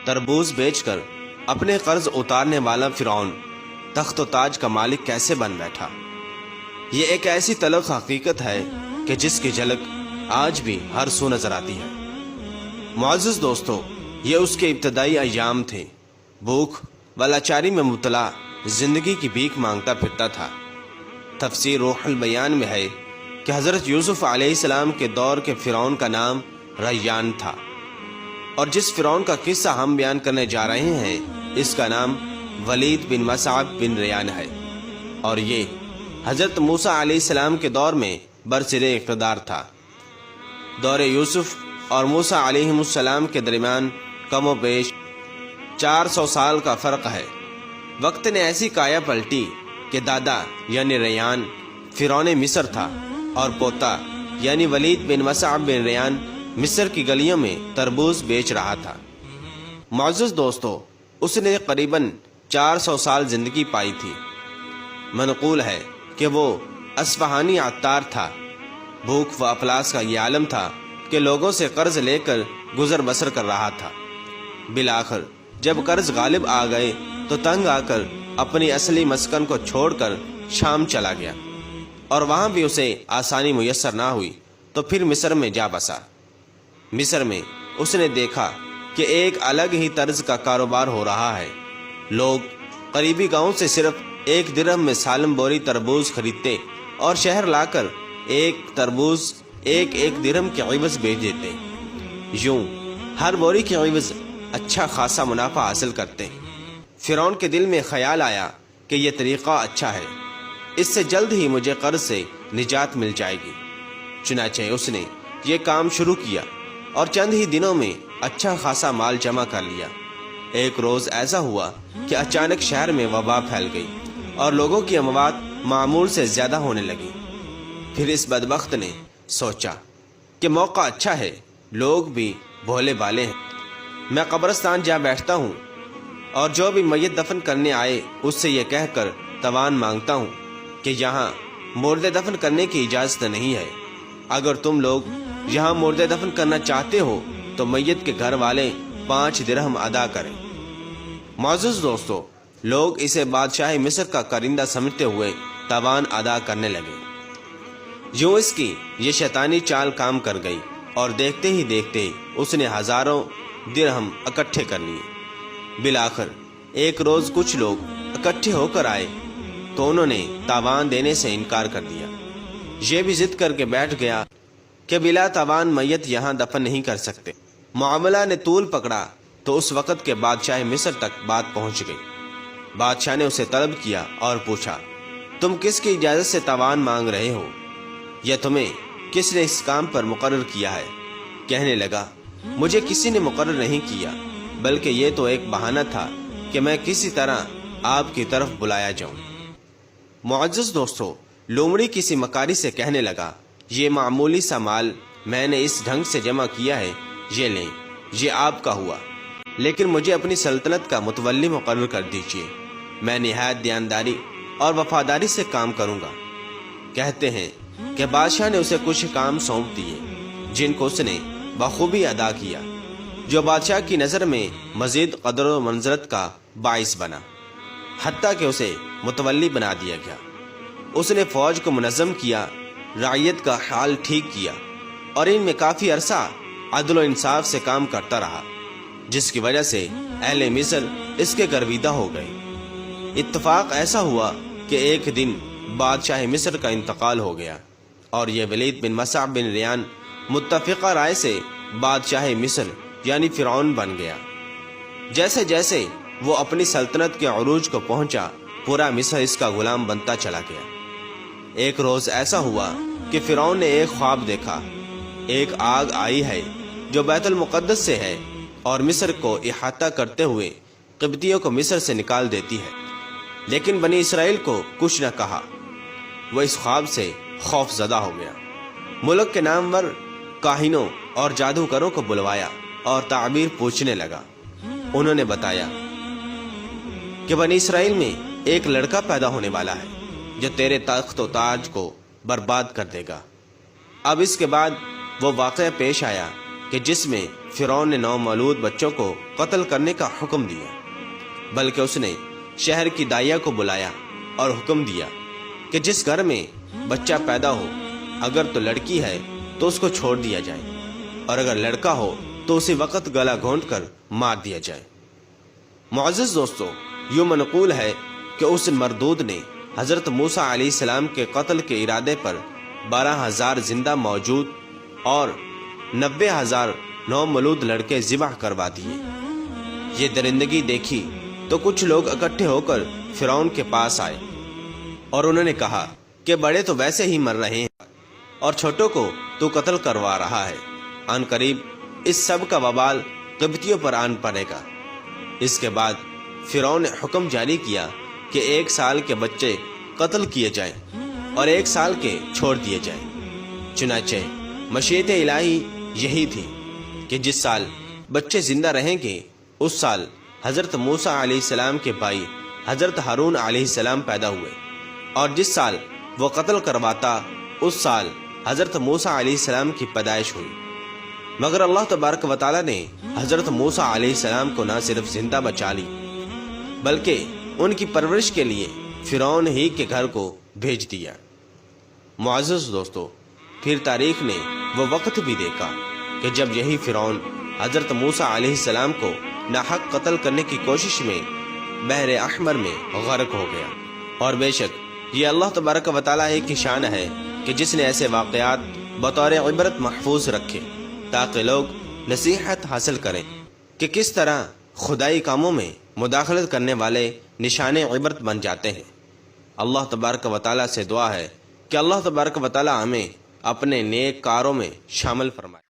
تربوز بیچ کر اپنے قرض اتارنے والا فرعون تخت و تاج کا مالک کیسے بن بیٹھا؟ یہ ایک ایسی تلخ حقیقت ہے کہ جس کی جھلک آج بھی ہر سو نظر آتی ہے۔ معزز دوستو، یہ اس کے ابتدائی ایام تھے۔ بھوک و لاچاری میں مبتلا زندگی کی بھیک مانگتا پھرتا تھا۔ تفسیر روح البیان میں ہے کہ حضرت یوسف علیہ السلام کے دور کے فرعون کا نام ریان تھا، اور جس فرعون کا قصہ ہم بیان کرنے جا رہے ہیں اس کا نام ولید بن مصعب بن ریان ہے، اور یہ حضرت موسیٰ علیہ السلام کے دور میں برسر اقتدار تھا۔ دور یوسف اور موسیٰ علیہ السلام کے درمیان کم و بیش 400 سال کا فرق ہے۔ وقت نے ایسی کایا پلٹی کہ دادا یعنی ریان فرعون مصر تھا، اور پوتا یعنی ولید بن مصعب بن ریان مصر کی گلیوں میں تربوز بیچ رہا تھا۔ معزز دوستو، اس نے قریباً 400 سال زندگی پائی تھی۔ منقول ہے کہ وہ اصفہانی عطار تھا۔ بھوک و افلاس کا یہ عالم تھا کہ لوگوں سے قرض لے کر گزر بسر کر رہا تھا۔ بالآخر جب قرض غالب آ گئے تو تنگ آ کر اپنی اصلی مسکن کو چھوڑ کر شام چلا گیا، اور وہاں بھی اسے آسانی میسر نہ ہوئی تو پھر مصر میں جا بسا۔ مصر میں اس نے دیکھا کہ ایک الگ ہی طرز کا کاروبار ہو رہا ہے۔ لوگ قریبی گاؤں سے صرف 1 درہم میں سالم بوری تربوز خریدتے اور شہر لا کر ایک تربوز 1 درہم کے عوض بیچ دیتے۔ یوں ہر بوری کے عوض اچھا خاصا منافع حاصل کرتے۔ فرعون کے دل میں خیال آیا کہ یہ طریقہ اچھا ہے، اس سے جلد ہی مجھے قرض سے نجات مل جائے گی۔ چنانچہ اس نے یہ کام شروع کیا اور چند ہی دنوں میں اچھا خاصا مال جمع کر لیا۔ ایک روز ایسا ہوا کہ اچانک شہر میں وبا پھیل گئی اور لوگوں کی اموات معمول سے زیادہ ہونے لگی۔ پھر اس بدبخت نے سوچا کہ موقع اچھا ہے، لوگ بھی بھولے بالے ہیں، میں قبرستان جا بیٹھتا ہوں اور جو بھی میت دفن کرنے آئے اس سے یہ کہہ کر توان مانگتا ہوں کہ یہاں مردے دفن کرنے کی اجازت نہیں ہے۔ اگر تم لوگ یہاں مردے دفن کرنا چاہتے ہو تو میت کے گھر والے 5 درہم ادا کریں۔ معزز دوستو، لوگ اسے بادشاہ مصر کا کرندہ سمجھتے ہوئے توان ادا کرنے لگے۔ یوں اس کی یہ شیطانی چال کام کر گئی، اور دیکھتے ہی دیکھتے اس نے ہزاروں درہم اکٹھے کر لیے۔ بالآخر ایک روز کچھ لوگ اکٹھے ہو کر آئے تو انہوں نے تاوان دینے سے انکار کر دیا۔ یہ بھی ضد کر کے بیٹھ گیا کہ بلا تاوان میت یہاں دفن نہیں کر سکتے۔ معاملہ نے طول پکڑا تو اس وقت کے بادشاہ مصر تک بات پہنچ گئی۔ بادشاہ نے اسے طلب کیا اور پوچھا، تم کس کی اجازت سے تاوان مانگ رہے ہو؟ یا تمہیں کس نے اس کام پر مقرر کیا ہے؟ کہنے لگا، مجھے کسی نے مقرر نہیں کیا، بلکہ یہ تو ایک بہانہ تھا کہ میں کسی طرح آپ کی طرف بلایا جاؤں۔ معزز دوستو، لومڑی کسی مکاری سے کہنے لگا، یہ معمولی سا مال میں نے اس ڈھنگ سے جمع کیا ہے، یہ لیں، یہ آپ کا ہوا، لیکن مجھے اپنی سلطنت کا متولی مقرر کر دیجیے، میں نہایت دیانتداری اور وفاداری سے کام کروں گا۔ کہتے ہیں کہ بادشاہ نے اسے کچھ کام سونپ دیے جن کو اس نے بخوبی ادا کیا، جو بادشاہ کی نظر میں مزید قدر و منزلت کا باعث بنا، حتیٰ کہ اسے متولی بنا دیا گیا۔ اس نے فوج کو منظم کیا، رعیت کا حال ٹھیک کیا، اور ان میں کافی عرصہ عدل و انصاف سے کام کرتا رہا، جس کی وجہ سے اہل مصر اس کے گرویدہ ہو گئے۔ اتفاق ایسا ہوا کہ ایک دن بادشاہ مصر کا انتقال ہو گیا، اور یہ ولید بن مصعب بن ریان متفقہ رائے سے بادشاہ مصر یعنی فرعون بن گیا۔ جیسے جیسے وہ اپنی سلطنت کے عروج کو پہنچا، پورا مصر اس کا غلام بنتا چلا گیا۔ ایک روز ایسا ہوا کہ فرعون نے ایک خواب دیکھا، ایک آگ آئی ہے جو بیت المقدس سے ہے اور مصر کو احاطہ کرتے ہوئے قبطیوں کو مصر سے نکال دیتی ہے، لیکن بنی اسرائیل کو کچھ نہ کہا۔ وہ اس خواب سے خوف زدہ ہو گیا۔ ملک کے نامور کاہنوں اور جادوگروں کو بلوایا اور تعبیر پوچھنے لگا۔ انہوں نے بتایا کہ بنی اسرائیل میں ایک لڑکا پیدا ہونے والا ہے جو تیرے تخت و تاج کو برباد کر دے گا۔ اب اس کے بعد وہ واقعہ پیش آیا کہ جس میں فرعون نے نومولود بچوں کو قتل کرنے کا حکم دیا، بلکہ اس نے شہر کی داعیہ کو بلایا اور حکم دیا کہ جس گھر میں بچہ پیدا ہو، اگر تو لڑکی ہے تو اس کو چھوڑ دیا جائے، اور اگر لڑکا ہو تو اسی وقت گلا گھونٹ کر مار دیا جائے۔ معزز دوستو، یوں منقول ہے کہ اس مردود نے حضرت موسیٰ علیہ السلام کے قتل کے ارادے پر 12,000 زندہ موجود اور 90,000 نومولود لڑکے ذبح کروا دیے۔ یہ درندگی دیکھی تو کچھ لوگ اکٹھے ہو کر فرعون کے پاس آئے اور انہوں نے کہا کہ بڑے تو ویسے ہی مر رہے ہیں اور چھوٹوں کو تو قتل کروا رہا ہے، عن قریب اس سب کا وبال قبطیوں پر آن پڑے گا۔ اس کے بعد فرعون نے حکم جاری کیا کہ 1 سال کے بچے قتل کیے جائیں اور 1 سال کے چھوڑ دیے جائیں۔ چنانچہ مشیت الہی یہی تھی کہ جس سال بچے زندہ رہیں گے اس سال حضرت موسیٰ علیہ السلام کے بھائی حضرت ہارون علیہ السلام پیدا ہوئے، اور جس سال وہ قتل کرواتا اس سال حضرت موسیٰ علیہ السلام کی پیدائش ہوئی۔ مگر اللہ تبارک و تعالیٰ نے حضرت موسیٰ علیہ السلام کو نہ صرف زندہ بچا لی بلکہ ان کی پرورش کے لیے فرعون ہی کے گھر کو بھیج دیا۔ معزز دوستو، پھر تاریخ نے وہ وقت بھی دیکھا کہ جب یہی فرعون حضرت موسیٰ علیہ السلام کو ناحق قتل کرنے کی کوشش میں بحر احمر میں غرق ہو گیا۔ اور بے شک یہ اللہ تبارک و تعالیٰ ہی کی شان ہے کہ جس نے ایسے واقعات بطور عبرت محفوظ رکھے تاکہ لوگ نصیحت حاصل کریں کہ کس طرح خدائی کاموں میں مداخلت کرنے والے نشان عبرت بن جاتے ہیں۔ اللہ تبارک و تعالیٰ سے دعا ہے کہ اللہ تبارک و تعالیٰ ہمیں اپنے نیک کاروں میں شامل فرمائے۔